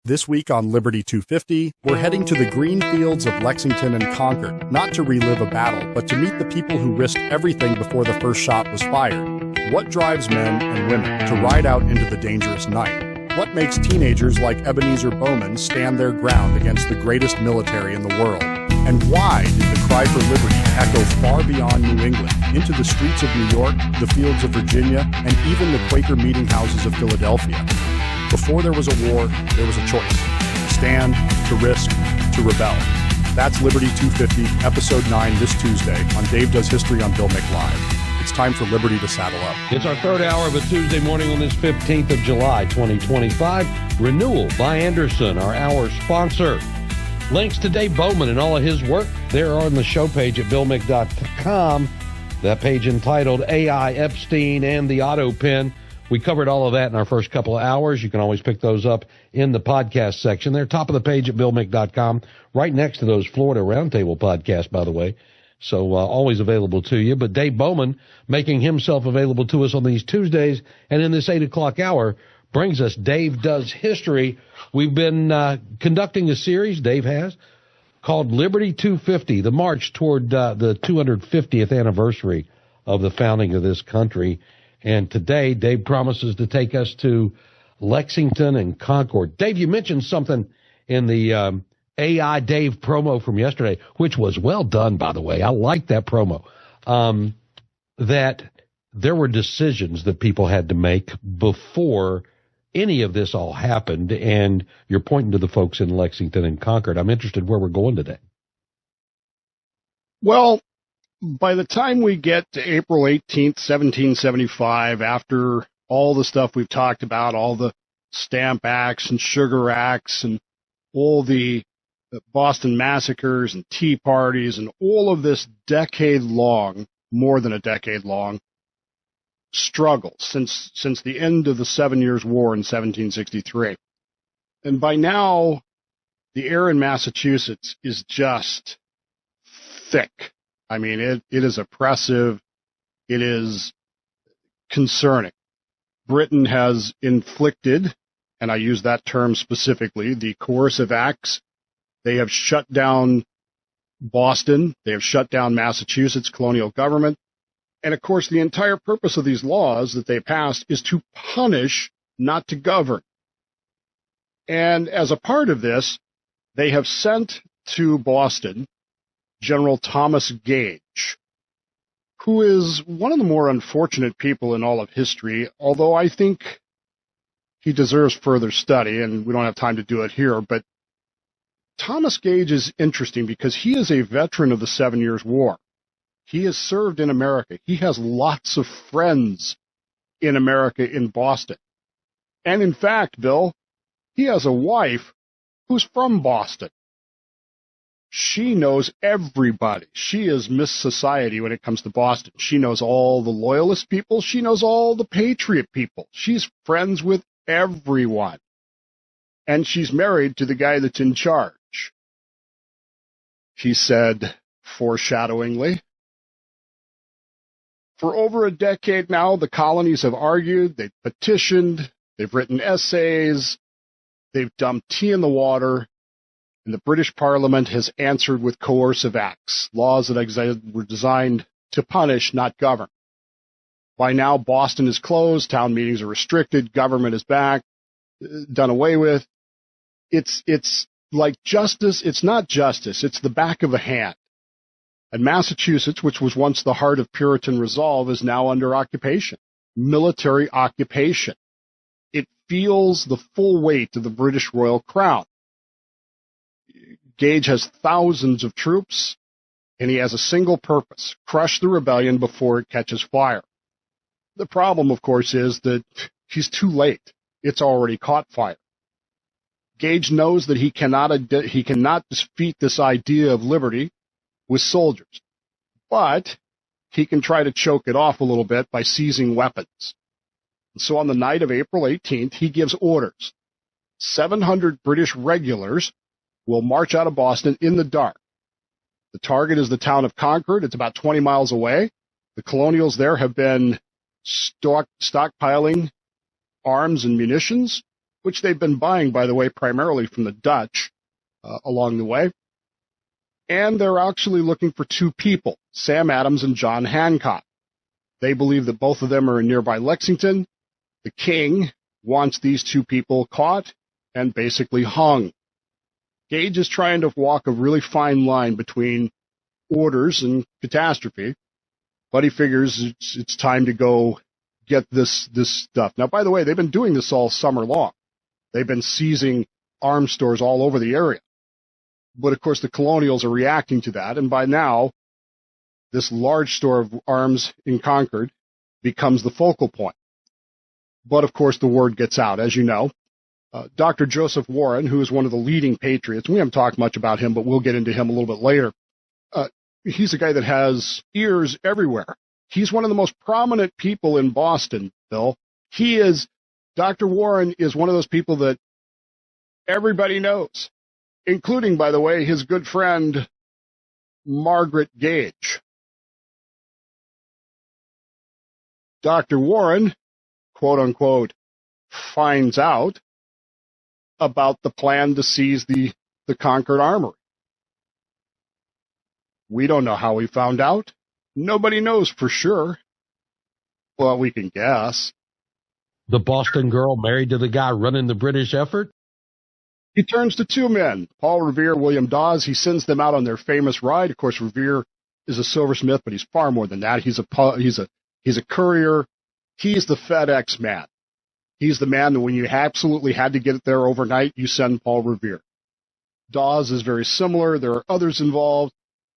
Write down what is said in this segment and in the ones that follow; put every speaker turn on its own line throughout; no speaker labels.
This week on Liberty 250, we're heading to the green fields of Lexington and Concord, not to relive a battle, but to meet the people who risked everything before the first shot was fired. What drives men and women to ride out into the dangerous night? What makes teenagers like Ebenezer Bowman stand their ground against the greatest military in the world? And why did the cry for liberty echo far beyond New England, into the streets of New York, the fields of Virginia, and even the Quaker meeting houses of Philadelphia? Before there was a war, there was a choice: to stand, to risk, to rebel. That's Liberty 250, Episode 9 this Tuesday on Dave Does History on Bill Mick Live. It's time for Liberty to saddle up.
It's our third hour of a Tuesday morning on this 15th of July, 2025. Renewal by Anderson, our hour sponsor. Links to Dave Bowman and all of his work, there are on the show page at billmick.com. That page entitled AI, Epstein, and the Auto Pen. We covered all of that in our first couple of hours. You can always pick those up in the podcast section. They're top of the page at billmick.com, right next to those Florida Roundtable podcasts, by the way. So always available to you. But Dave Bowman making himself available to us on these Tuesdays. And in this 8 o'clock hour brings us Dave Does History. We've been conducting a series, Dave has, called Liberty 250, the march toward the 250th anniversary of the founding of this country. And today, Dave promises to take us to Lexington and Concord. Dave, you mentioned something in the AI Dave promo from yesterday, which was well done, by the way. I like that promo. That there were decisions that people had to make before any of this all happened, and you're pointing to the folks in Lexington and Concord. I'm interested where we're going today.
Well, by the time we get to April 18th, 1775, after all the stuff we've talked about, all the Stamp Acts and Sugar Acts and all the Boston massacres and Tea Parties and all of this decade-long, more than a decade-long, struggle since the end of the 7 Years' War in 1763. And by now, the air in Massachusetts is just thick. I mean, it is oppressive. It is concerning. Britain has inflicted, and I use that term specifically, the coercive acts. They have shut down Boston. They have shut down Massachusetts' colonial government. And, of course, the entire purpose of these laws that they passed is to punish, not to govern. And as a part of this, they have sent to Boston General Thomas Gage, who is one of the more unfortunate people in all of history, although I think he deserves further study, and we don't have time to do it here. But Thomas Gage is interesting because he is a veteran of the 7 Years' War. He has served in America. He has lots of friends in America, in Boston. And in fact, Bill, he has a wife who's from Boston. She knows everybody. She is Miss Society when it comes to Boston. She knows all the Loyalist people. She knows all the Patriot people. She's friends with everyone. And she's married to the guy that's in charge. He said, foreshadowingly, for over a decade now, the colonies have argued, they've petitioned, they've written essays, they've dumped tea in the water, and the British Parliament has answered with coercive acts, laws that were designed to punish, not govern. By now, Boston is closed, town meetings are restricted, government is back, done away with. It's like justice. It's not justice. It's the back of a hand. And Massachusetts, which was once the heart of Puritan resolve, is now under occupation, military occupation. It feels the full weight of the British Royal Crown. Gage has thousands of troops, and he has a single purpose: crush the rebellion before it catches fire. The problem, of course, is that he's too late. It's already caught fire. Gage knows that he cannot defeat this idea of liberty with soldiers, but he can try to choke it off a little bit by seizing weapons. And so on the night of April 18th, he gives orders. 700 British regulars will march out of Boston in the dark. The target is the town of Concord. It's about 20 miles away. The colonials there have been stockpiling arms and munitions. which they've been buying, by the way, primarily from the Dutch along the way. And they're actually looking for two people, Sam Adams and John Hancock. They believe that both of them are in nearby Lexington. The king wants these two people caught and basically hung. Gage is trying to walk a really fine line between orders and catastrophe, but he figures it's time to go get this stuff. Now, by the way, they've been doing this all summer long. They've been seizing arms stores all over the area. But, of course, the colonials are reacting to that, and by now, this large store of arms in Concord becomes the focal point. But, of course, the word gets out, as you know. Dr. Joseph Warren, who is one of the leading patriots, we haven't talked much about him, but we'll get into him a little bit later. He's a guy that has ears everywhere. He's one of the most prominent people in Boston, Bill. Dr. Warren is one of those people that everybody knows, including, by the way, his good friend, Margaret Gage. Dr. Warren, quote unquote, finds out about the plan to seize the Concord Armory. We don't know how he found out. Nobody knows for sure. Well, we can guess.
The Boston girl married to the guy running the British effort?
He turns to two men, Paul Revere, William Dawes. He sends them out on their famous ride. Of course, Revere is a silversmith, but he's far more than that. He's a courier. He's the FedEx man. He's the man that when you absolutely had to get it there overnight, you send Paul Revere. Dawes is very similar. There are others involved.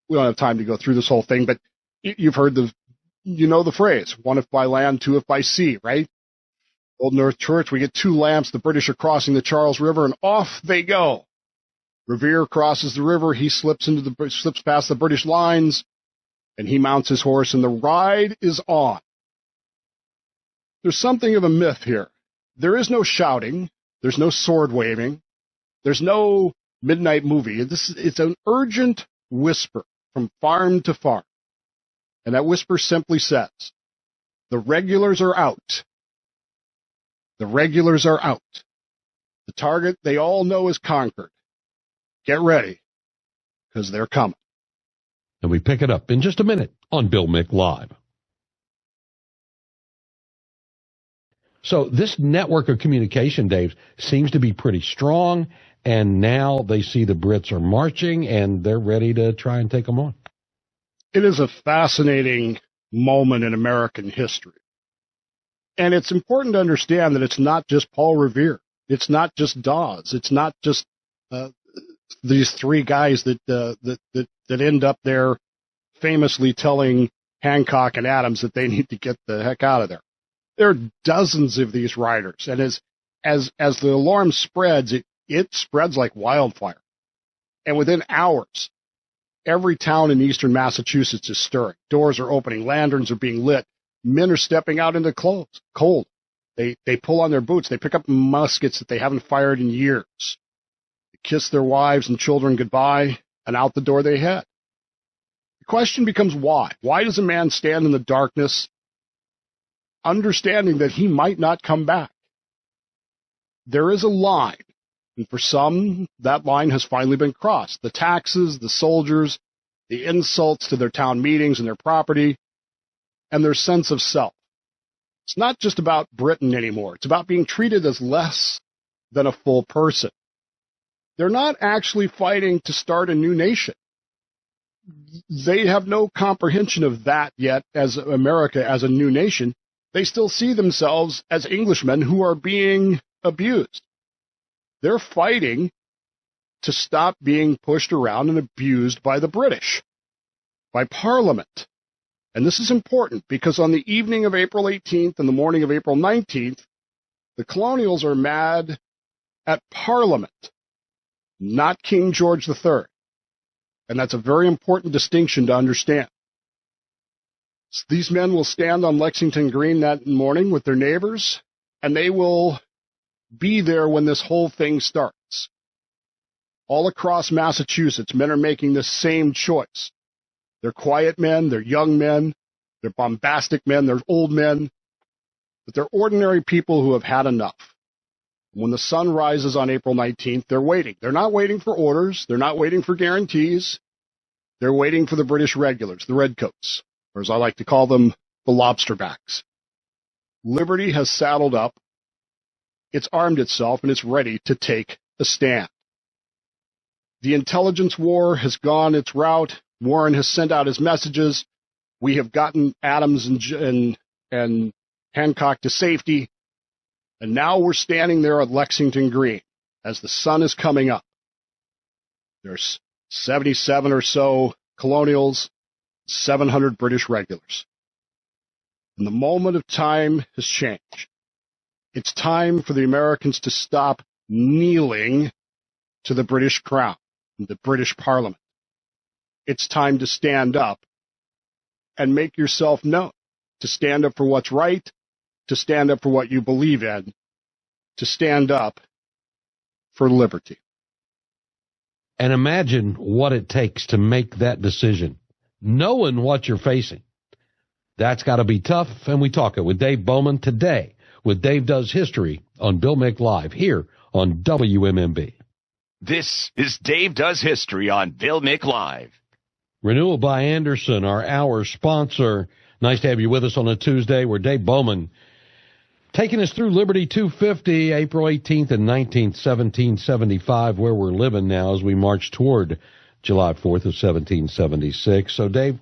We don't have time to go through this whole thing, but you've heard the phrase, one if by land, two if by sea, right? Old North Church, we get two lamps. The British are crossing the Charles River, and off they go. Revere crosses the river. He slips past the British lines, and he mounts his horse, and the ride is on. There's something of a myth here. There is no shouting. There's no sword waving. There's no midnight movie. It's an urgent whisper from farm to farm. And that whisper simply says, the regulars are out. The regulars are out. The target they all know is Concord. Get ready, because they're coming.
And we pick it up in just a minute on Bill Mick Live. So this network of communication, Dave, seems to be pretty strong, and now they see the Brits are marching, and they're ready to try and take them on.
It is a fascinating moment in American history. And it's important to understand that it's not just Paul Revere. It's not just Dawes. It's not just these three guys that end up there famously telling Hancock and Adams that they need to get the heck out of there. There are dozens of these riders, and as the alarm spreads, it spreads like wildfire. And within hours, every town in eastern Massachusetts is stirring. Doors are opening, lanterns are being lit. Men are stepping out into cold. They pull on their boots. They pick up muskets that they haven't fired in years. They kiss their wives and children goodbye, and out the door they head. The question becomes why? Why does a man stand in the darkness, understanding that he might not come back? There is a line, and for some, that line has finally been crossed. The taxes, the soldiers, the insults to their town meetings and their property, and their sense of self. It's not just about Britain anymore. It's about being treated as less than a full person. They're not actually fighting to start a new nation. They have no comprehension of that yet as America as a new nation. They still see themselves as Englishmen who are being abused. They're fighting to stop being pushed around and abused by the British, by Parliament. And this is important because on the evening of April 18th and the morning of April 19th, the colonials are mad at Parliament, not King George III. And that's a very important distinction to understand. These men will stand on Lexington Green that morning with their neighbors, and they will be there when this whole thing starts. All across Massachusetts, men are making the same choice. They're quiet men, they're young men, they're bombastic men, they're old men, but they're ordinary people who have had enough. When the sun rises on April 19th, they're waiting. They're not waiting for orders. They're not waiting for guarantees. They're waiting for the British regulars, the redcoats, or as I like to call them, the lobsterbacks. Liberty has saddled up. It's armed itself, and it's ready to take a stand. The intelligence war has gone its route. Warren has sent out his messages. We have gotten Adams and Hancock to safety. And now we're standing there at Lexington Green as the sun is coming up. There's 77 or so colonials, 700 British regulars. And the moment of time has changed. It's time for the Americans to stop kneeling to the British crown, the British Parliament. It's time to stand up and make yourself known, to stand up for what's right, to stand up for what you believe in, to stand up for liberty.
And imagine what it takes to make that decision, knowing what you're facing. That's got to be tough, and we talk it with Dave Bowman today with Dave Does History on Bill Mick Live here on WMMB.
This is Dave Does History on Bill Mick Live.
Renewal by Anderson, our sponsor. Nice to have you with us on a Tuesday where Dave Bowman taking us through Liberty 250, April 18th and 19th, 1775, where we're living now as we march toward July 4th of 1776. So, Dave,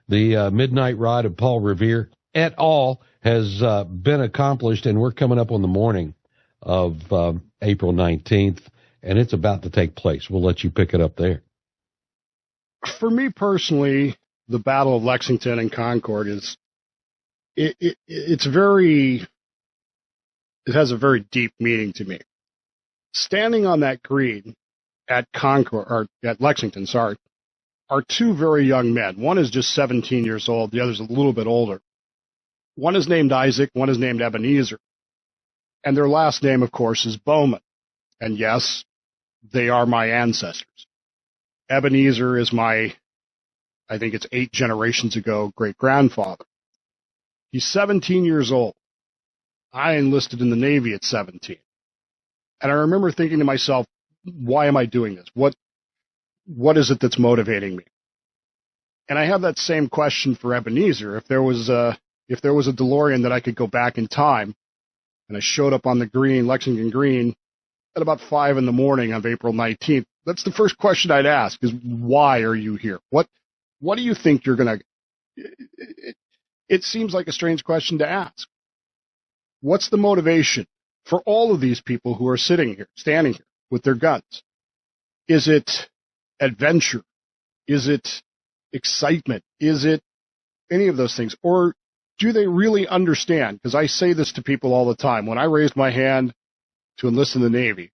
the midnight ride of Paul Revere et al. Has been accomplished, and we're coming up on the morning of April 19th, and it's about to take place. We'll let you pick it up there.
For me personally, the Battle of Lexington and Concord is it has a very deep meaning to me. Standing on that green at Lexington, are two very young men. One is just 17 years old. The other's a little bit older. One is named Isaac. One is named Ebenezer. And their last name, of course, is Bowman. And yes, they are my ancestors. Ebenezer is I think it's 8 generations ago, great-grandfather. He's 17 years old. I enlisted in the Navy at 17. And I remember thinking to myself, why am I doing this? What is it that's motivating me? And I have that same question for Ebenezer. If there was a DeLorean that I could go back in time, and I showed up on the green, Lexington Green, at about 5 in the morning of April 19th, that's the first question I'd ask is, why are you here? What do you think you're going to... It seems like a strange question to ask. What's the motivation for all of these people who are standing here with their guns? Is it adventure? Is it excitement? Is it any of those things? Or do they really understand? Because I say this to people all the time. When I raised my hand to enlist in the Navy,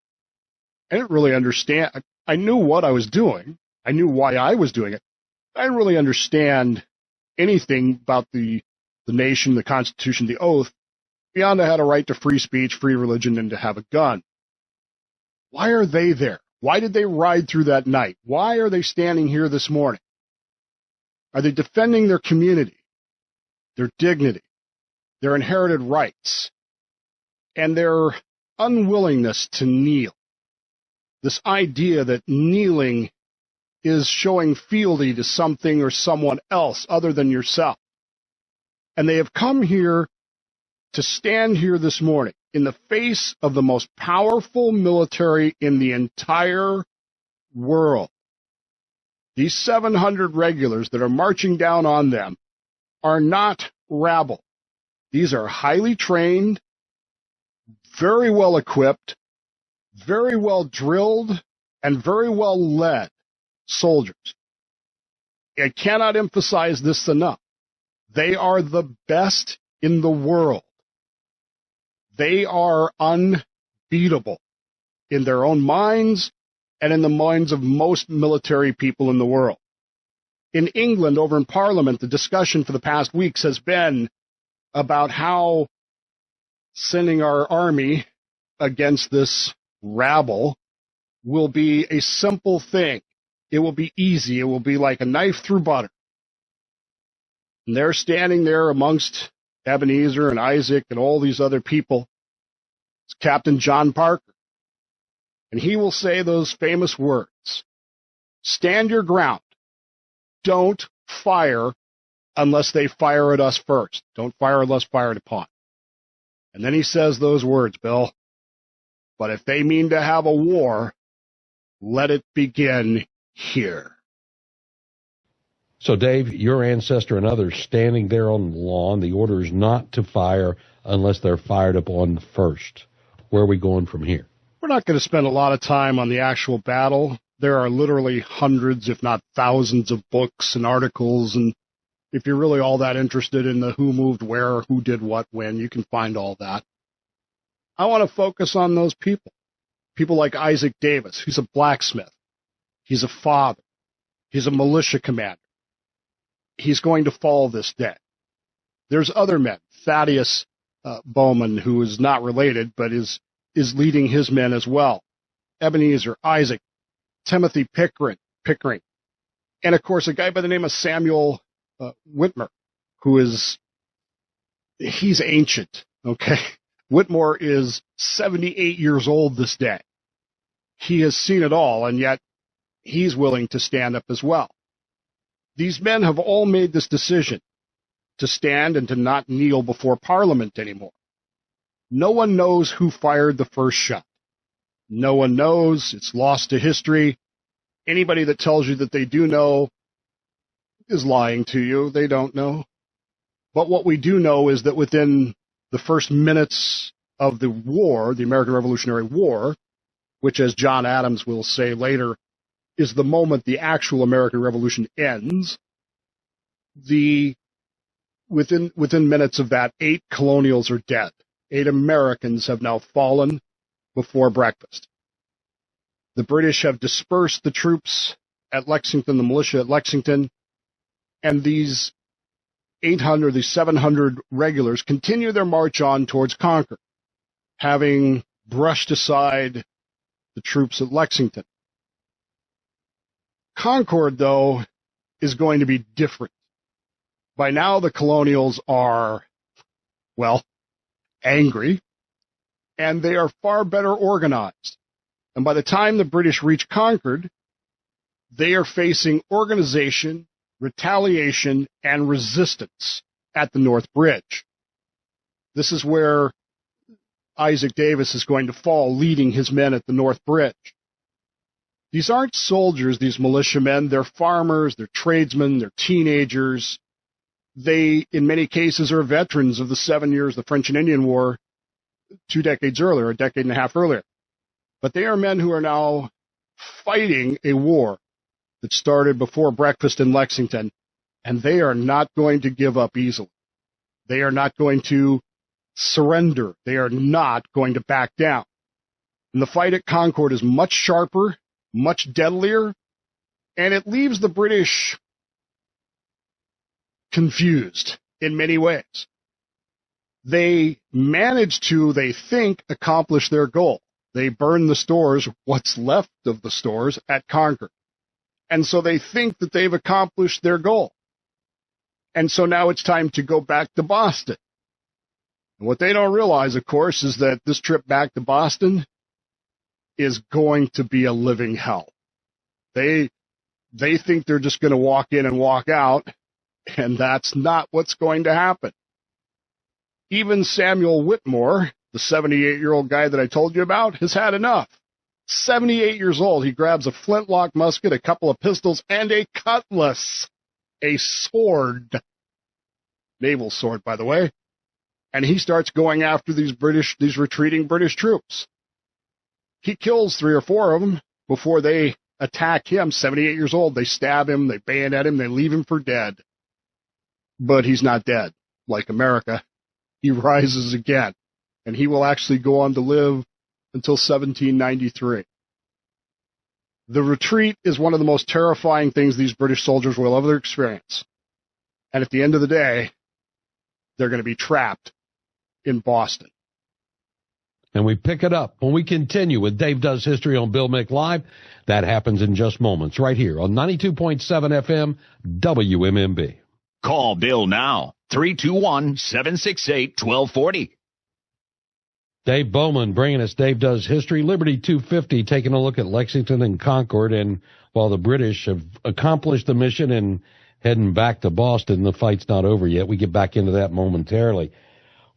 I didn't really understand. I knew what I was doing. I knew why I was doing it. I didn't really understand anything about the nation, the Constitution, the oath, beyond I had a right to free speech, free religion, and to have a gun. Why are they there? Why did they ride through that night? Why are they standing here this morning? Are they defending their community, their dignity, their inherited rights, and their unwillingness to kneel? This idea that kneeling is showing fealty to something or someone else other than yourself. And they have come here to stand here this morning in the face of the most powerful military in the entire world. These 700 regulars that are marching down on them are not rabble. These are highly trained, very well equipped, very well drilled, and very well led soldiers. I cannot emphasize this enough. They are the best in the world. They are unbeatable in their own minds and in the minds of most military people in the world. In England, over in Parliament, the discussion for the past weeks has been about how sending our army against this rabble will be a simple thing. It will be easy. It will be like a knife through butter. And they're standing there amongst Ebenezer and Isaac and all these other people. It's Captain John Parker. And he will say those famous words, stand your ground. Don't fire unless they fire at us first. Don't fire unless fired upon. And then he says those words, Bill. But if they mean to have a war, let it begin here.
So, Dave, your ancestor and others standing there on the lawn, the order is not to fire unless they're fired upon first. Where are we going from here?
We're not going to spend a lot of time on the actual battle. There are literally hundreds, if not thousands, of books and articles, and if you're really all that interested in the who moved where, who did what, when, you can find all that. I want to focus on those people. People like Isaac Davis, who's a blacksmith. He's a father. He's a militia commander. He's going to fall this day. There's other men. Thaddeus Bowman, who is not related, but is leading his men as well. Ebenezer, Isaac, Timothy Pickering. And, of course, a guy by the name of Samuel Whitmore, he's ancient, okay? Whitmore is 78 years old this day. He has seen it all, and yet he's willing to stand up as well. These men have all made this decision to stand and to not kneel before Parliament anymore. No one knows who fired the first shot. No one knows. It's lost to history. Anybody that tells you that they do know is lying to you. They don't know. But what we do know is that within the first minutes of the war, the American Revolutionary War, which, as John Adams will say later, is the moment the actual American Revolution ends, within minutes of that, 8 colonials are dead. 8 Americans have now fallen before breakfast. The British have dispersed the troops at Lexington, the militia at Lexington, and these 700 regulars continue their march on towards Concord, having brushed aside the troops at Lexington. Concord, though, is going to be different. By now, the colonials are, angry, and they are far better organized. And by the time the British reach Concord, they are facing organization, retaliation, and resistance at the North Bridge. This is where Isaac Davis is going to fall, leading his men at the North Bridge. These aren't soldiers, these militiamen. They're farmers, they're tradesmen, they're teenagers. They, in many cases, are veterans of the 7 years, the French and Indian War, 2 decades earlier, a decade and a half earlier. But they are men who are now fighting a war that started before breakfast in Lexington, and they are not going to give up easily. They are not going to surrender. They are not going to back down. And the fight at Concord is much sharper, much deadlier, and it leaves the British confused in many ways. They manage to, they think, accomplish their goal. They burn the stores, what's left of the stores, at Concord. And so they think that they've accomplished their goal. And so now it's time to go back to Boston. And what they don't realize, of course, is that this trip back to Boston is going to be a living hell. They think they're just going to walk in and walk out, and that's not what's going to happen. Even Samuel Whitmore, the 78-year-old guy that I told you about, has had enough. 78 years old, he grabs a flintlock musket, a couple of pistols, and a cutlass, a sword, naval sword, by the way, and he starts going after these retreating British troops. He kills 3 or 4 of them before they attack him. 78 years old, they stab him, they bayonet him, they leave him for dead. But he's not dead, like America. He rises again, and he will actually go on to live until 1793. The retreat is one of the most terrifying things these British soldiers will ever experience. And at the end of the day, they're going to be trapped in Boston.
And we pick it up when we continue with Dave Does History on Bill Mick Live. That happens in just moments right here on 92.7 FM WMMB.
Call Bill now, 321-768-1240.
Dave Bowman bringing us Dave Does History. Liberty 250 taking a look at Lexington and Concord. And while the British have accomplished the mission and heading back to Boston, the fight's not over yet. We get back into that momentarily.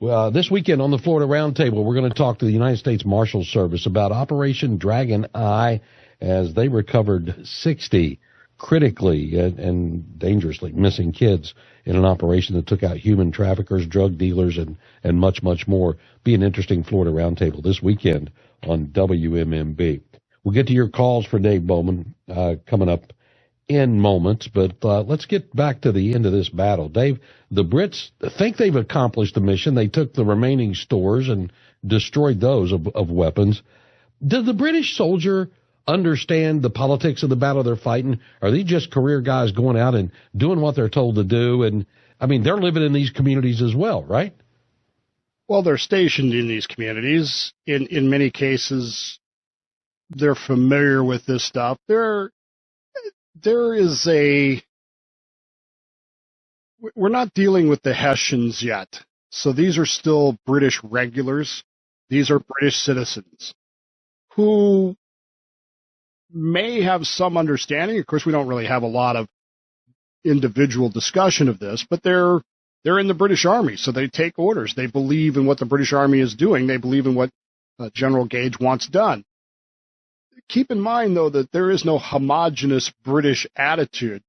This weekend on the Florida Roundtable, we're going to talk to the United States Marshal Service about Operation Dragon Eye as they recovered 60 critically and dangerously missing kids in an operation that took out human traffickers, drug dealers, and much, much more. Be an interesting Florida Roundtable this weekend on WMMB. We'll get to your calls for Dave Bowman coming up in moments, but let's get back to the end of this battle. Dave, the Brits think they've accomplished the mission. They took the remaining stores and destroyed those of weapons. Did the British soldier understand the politics of the battle they're fighting? Are they just career guys going out and doing what they're told to do? And, I mean, they're living in these communities as well, right?
Well, they're stationed in these communities. In many cases, they're familiar with this stuff. We're not dealing with the Hessians yet. So these are still British regulars. These are British citizens who may have some understanding. Of course, we don't really have a lot of individual discussion of this, but they're in the British Army, so they take orders. They believe in what the British Army is doing. They believe in what General Gage wants done. Keep in mind, though, that there is no homogenous British attitude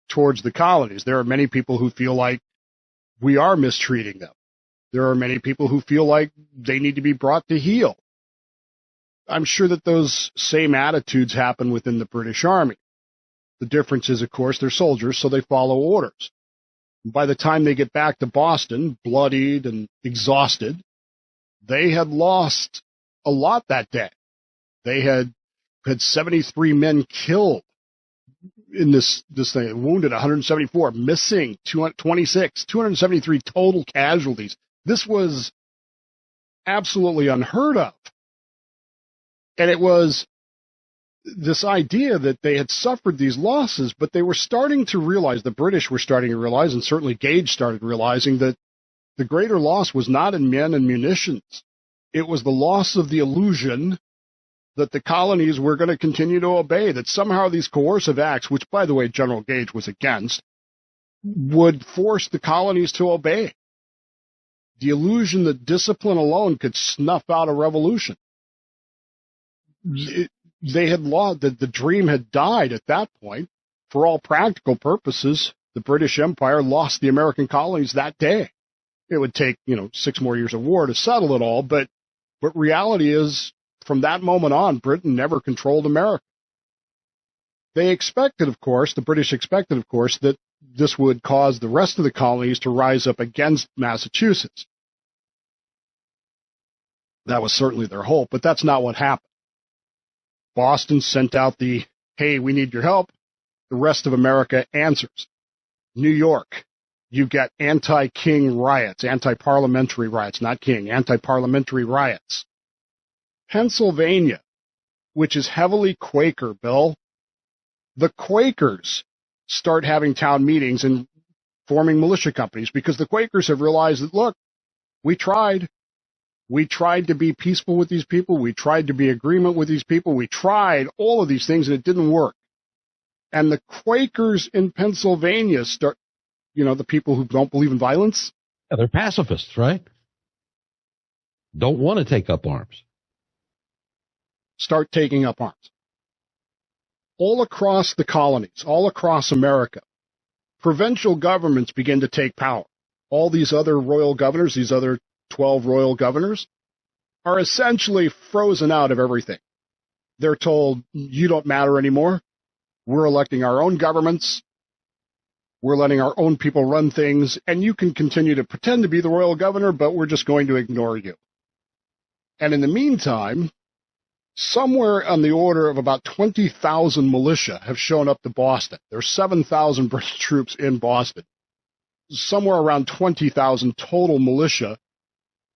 towards the colonies. There are many people who feel like we are mistreating them. There are many people who feel like they need to be brought to heel. I'm sure that those same attitudes happen within the British Army. The difference is, of course, they're soldiers, so they follow orders. By the time they get back to Boston, bloodied and exhausted, they had lost a lot that day. They had 73 men killed in this thing, wounded 174, missing 226, 273 total casualties. This was absolutely unheard of. And it was this idea that they had suffered these losses, but they were starting to realize, the British were starting to realize, and certainly Gage started realizing, that the greater loss was not in men and munitions. It was the loss of the illusion that the colonies were going to continue to obey, that somehow these coercive acts, which, by the way, General Gage was against, would force the colonies to obey. The illusion that discipline alone could snuff out a revolution. They had lost, the dream had died at that point. For all practical purposes, the British Empire lost the American colonies that day. It would take, 6 more years of war to settle it all, but reality is, from that moment on, Britain never controlled America. They expected, of course, the British expected, of course, that this would cause the rest of the colonies to rise up against Massachusetts. That was certainly their hope, but that's not what happened. Boston sent out the, hey, we need your help. The rest of America answers. New York, you get anti-king riots, anti-parliamentary riots, not king, anti-parliamentary riots. Pennsylvania, which is heavily Quaker, Bill, the Quakers start having town meetings and forming militia companies because the Quakers have realized that, look, we tried. We tried to be peaceful with these people. We tried to be in agreement with these people. We tried all of these things, and it didn't work. And the Quakers in Pennsylvania start, the people who don't believe in violence.
Yeah, they're pacifists, right? Don't want to take up arms.
Start taking up arms. All across the colonies, all across America, provincial governments begin to take power. All these other royal governors, these other 12 royal governors, are essentially frozen out of everything. They're told, you don't matter anymore. We're electing our own governments. We're letting our own people run things, and you can continue to pretend to be the royal governor, but we're just going to ignore you. And in the meantime, somewhere on the order of about 20,000 militia have shown up to Boston. There's 7,000 British troops in Boston. Somewhere around 20,000 total militia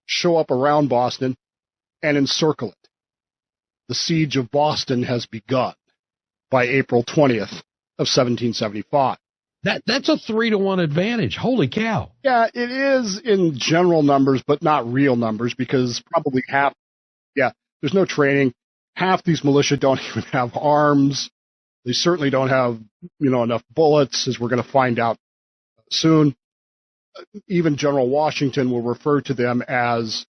show up around Boston and encircle it. The siege of Boston has begun by April 20th of 1775.
That's a 3-to-1 advantage. Holy cow.
Yeah, it is in general numbers, but not real numbers, because probably there's no training. Half these militia don't even have arms. They certainly don't have, enough bullets, as we're going to find out soon. Even General Washington will refer to them as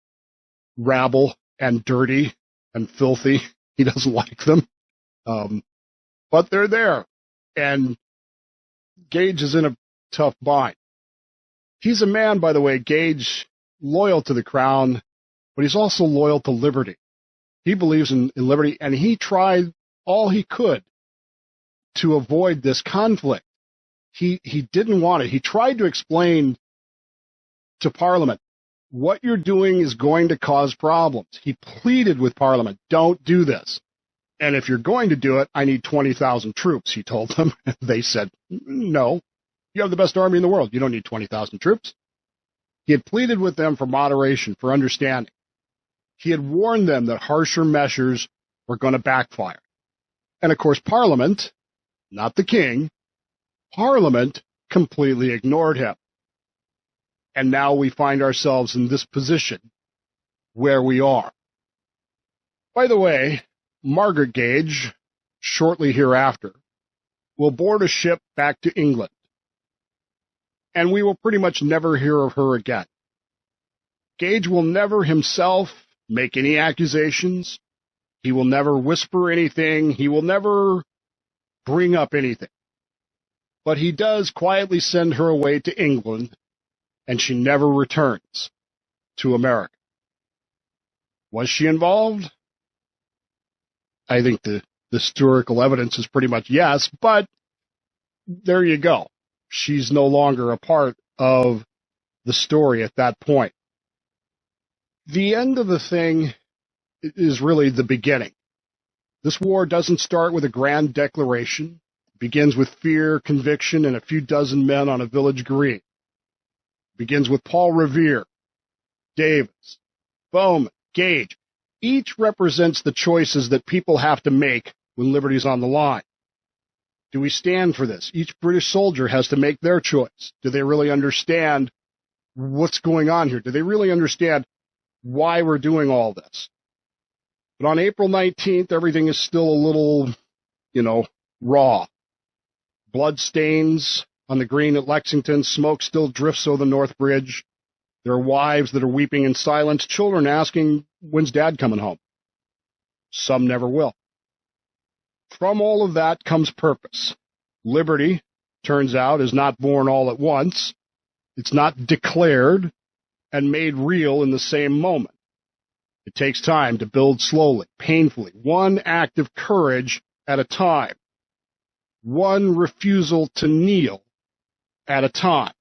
rabble and dirty and filthy. He doesn't like them. But they're there. And Gage is in a tough bind. He's a man, by the way, Gage, loyal to the crown, but he's also loyal to liberty. He believes in liberty, and he tried all he could to avoid this conflict. He didn't want it. He tried to explain to Parliament, what you're doing is going to cause problems. He pleaded with Parliament, don't do this. And if you're going to do it, I need 20,000 troops, he told them. They said, no, you have the best army in the world. You don't need 20,000 troops. He had pleaded with them for moderation, for understanding. He had warned them that harsher measures were going to backfire. And of course, Parliament, not the king, Parliament completely ignored him. And now we find ourselves in this position where we are. By the way, Margaret Gage, shortly hereafter, will board a ship back to England. And we will pretty much never hear of her again. Gage will never himself make any accusations. He will never whisper anything. He will never bring up anything. But he does quietly send her away to England, and she never returns to America. Was she involved? I think the historical evidence is pretty much yes, but there you go. She's no longer a part of the story at that point. The end of the thing is really the beginning. This war doesn't start with a grand declaration. It begins with fear, conviction, and a few dozen men on a village green. It begins with Paul Revere, Davis, Bowman, Gage. Each represents the choices that people have to make when liberty's on the line. Do we stand for this? Each British soldier has to make their choice. Do they really understand what's going on here? Do they really understand why we're doing all this? But on April 19th, everything is still a little, raw. Blood stains on the green at Lexington. Smoke still drifts over the North Bridge. There are wives that are weeping in silence, children asking, when's Dad coming home? Some never will. From all of that comes purpose. Liberty, turns out, is not born all at once. It's not declared and made real in the same moment. It takes time to build slowly, painfully, one act of courage at a time, one refusal to kneel at a time.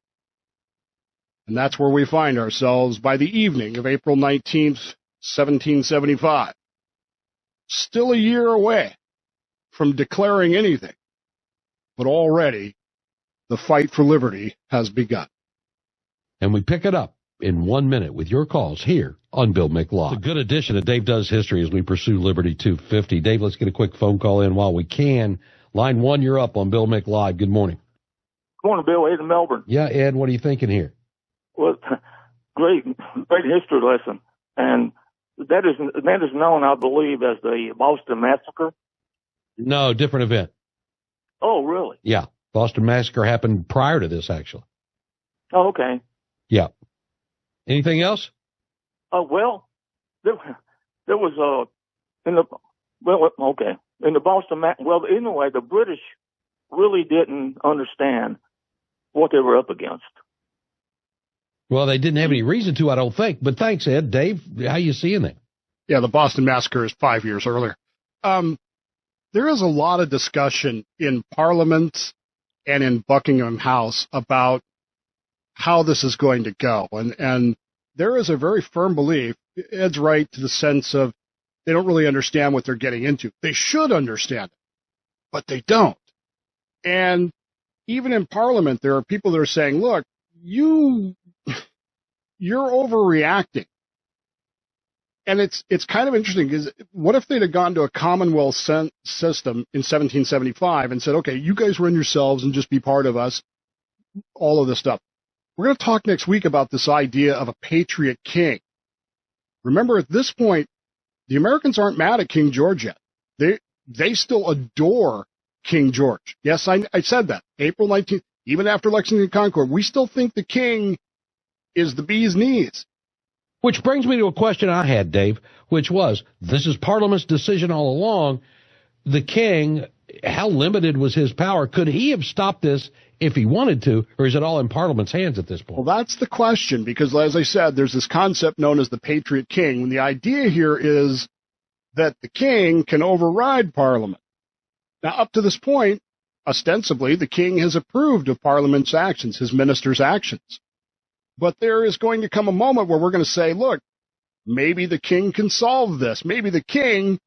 And that's where we find ourselves by the evening of April 19th, 1775. Still a year away from declaring anything, but already the fight for liberty has begun.
And we pick it up in 1 minute with your calls here on Bill Mick Live. It's a good edition of Dave Does History as we pursue Liberty 250. Dave, let's get a quick phone call in while we can. Line 1, you're up on Bill Mick Live. Good morning.
Good morning, Bill. Ed in Melbourne.
Yeah, Ed, what are you thinking here?
Well, great history lesson. And that is known, I believe, as the Boston Massacre.
No, different event.
Oh, really?
Yeah. Boston Massacre happened prior to this, actually.
Oh, okay.
Yeah. Anything else?
Well, there was in the Boston anyway, the British really didn't understand what they were up against.
Well, they didn't have any reason to, I don't think. But thanks, Ed. Dave, how you seeing that?
Yeah, the Boston Massacre is 5 years earlier. There is a lot of discussion in Parliament and in Buckingham House about how this is going to go. And there is a very firm belief, Ed's right, to the sense of they don't really understand what they're getting into. They should understand it, but they don't. And even in Parliament, there are people that are saying, look, you're overreacting. And it's kind of interesting because what if they'd have gone to a Commonwealth system in 1775 and said, okay, you guys run yourselves and just be part of us. all of this stuff. We're going to talk next week about this idea of a patriot king. Remember, at this point, the Americans aren't mad at King George yet. They still adore King George. Yes, I said that. April 19th, even after Lexington and Concord, we still think the king is the bee's knees.
Which brings me to a question I had, Dave, which was, this is Parliament's decision all along. The king, how limited was his power? Could he have stopped this if he wanted to, or is it all in Parliament's hands at this point?
Well, that's the question, because as I said, there's this concept known as the patriot king, and the idea here is that the king can override Parliament. Now, up to this point, ostensibly, the king has approved of Parliament's actions, his ministers' actions. But there is going to come a moment where we're going to say, look, maybe the king can solve this. Maybe the king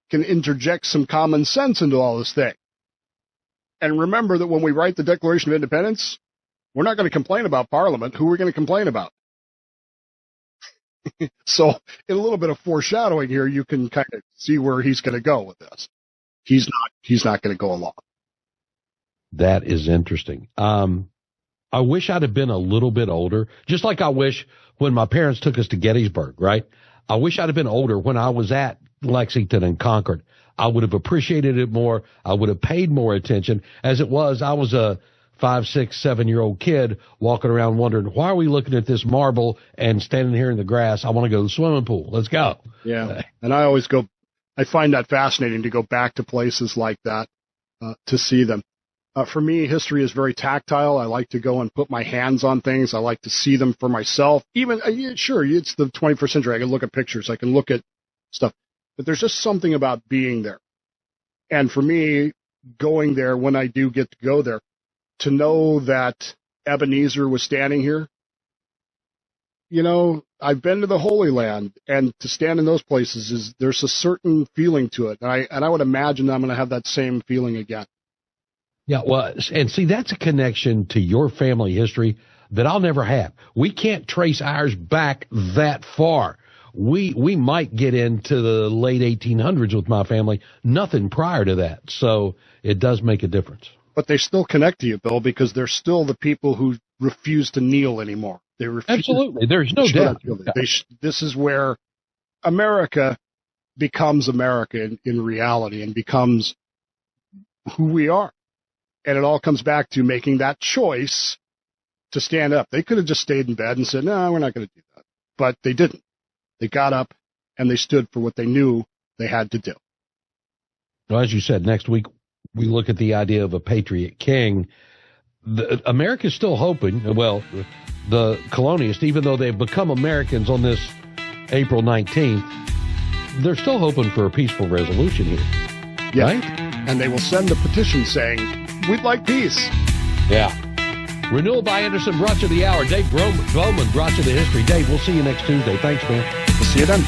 can interject some common sense into all this thing. And remember that when we write the Declaration of Independence, we're not going to complain about Parliament. Who are we going to complain about? So, in a little bit of foreshadowing here, you can kind of see where he's going to go with this. He's not going to go along.
That is interesting. I wish I'd have been a little bit older, just like I wish when my parents took us to Gettysburg, right? I wish I'd have been older when I was at Lexington and Concord. I would have appreciated it more. I would have paid more attention. As it was, I was a 5, 6, 7-year-old kid walking around wondering, why are we looking at this marble and standing here in the grass? I want to go to the swimming pool. Let's go.
Yeah. And I find that fascinating to go back to places like that to see them. For me, history is very tactile. I like to go and put my hands on things. I like to see them for myself. Even, sure, it's the 21st century. I can look at pictures. I can look at stuff. But there's just something about being there. And for me, going there, when I do get to go there, to know that Ebenezer was standing here, I've been to the Holy Land, and to stand in those places there's a certain feeling to it. And I would imagine I'm going to have that same feeling again.
Yeah, well, and see, that's a connection to your family history that I'll never have. We can't trace ours back that far. We might get into the late 1800s with my family, nothing prior to that. So it does make a difference. But
they still connect to you, Bill, because they're still the people who refuse to kneel anymore. They refuse.
Absolutely. There's no doubt.
This is where America becomes America in reality and becomes who we are. And it all comes back to making that choice to stand up. They could have just stayed in bed and said, no, we're not going to do that. But they didn't. They got up and they stood for what they knew they had to do.
Well, as you said, next week we look at the idea of a patriot king. America's still hoping, well, the colonialists, even though they've become Americans on this April 19th, they're still hoping for a peaceful resolution here.
Yeah.
Right?
And they will send a petition saying, we'd like peace.
Yeah. Renewal by Anderson brought you the hour. Dave Bowman brought you the history. Dave, we'll see you next Tuesday. Thanks, man.
We'll see you then.